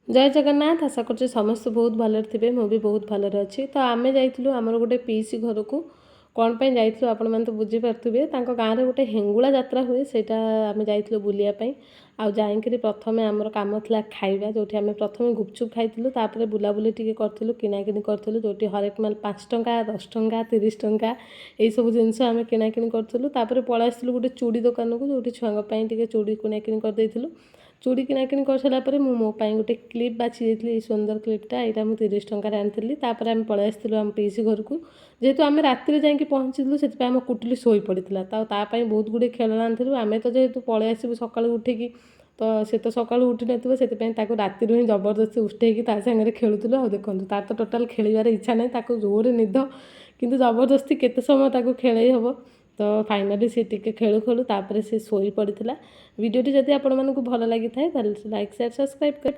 जय जगन्नाथ आशा कर समस्त बहुत भल थे मुझे बहुत भलरे अच्छी। तो आम जाइलु आमर गोटे पीसी घर को कौन पर जाइलु आपण मैंने तो बुझीपारे गाँव में गोटे हेंगुला यात्रा हुए सेटा आम जाइलु बुलायापी आउ जाकि प्रथम आमर कम था खाଇବା जो आम प्रथम गुपचुप खाइलु तापर बुलाबुली टी करूँ किणाकिणी करूँ जो हरेक माल 5 टंका 10 टंका 30 टंका यही सब जिनस आम किणाकिणी करूँ तापर पलि आसलु गोटे चूड़ी दुकान को जो छुआं चूड़ी किणाकिणी करदेलु चूड़ी किणाकिणी कर सारापर मो गोटे क्लिप बाछी जाइए सुंदर क्लिपटा यहाँ मुझे 30 टंकार आनी तापर आम पलि आसलु आम पीसी घर को जेहेतु आम राति जाकि पहुँचलु से आम कुटुली शोई पड़ा तापाई बहुत गुड़े खेलना आनी आम तो जेहेतु पलि आसबू सका उठिकी तो सी तो सका उठी नथिबो से राति हिं जबरदस्ती उठेकी सागर खेलुलु आ देखो तार तो टोटाल खेलार इच्छा ना जोर निद किंतु जबरदस्ती केते समय ताको खेलई हम तो फाइनाली सी टिके खेलु खेलु तापर से शोई पड़ा। वीडियोटी जदि आपण मानक भल लगी थाए लाइक शेयर सब्सक्राइब कर।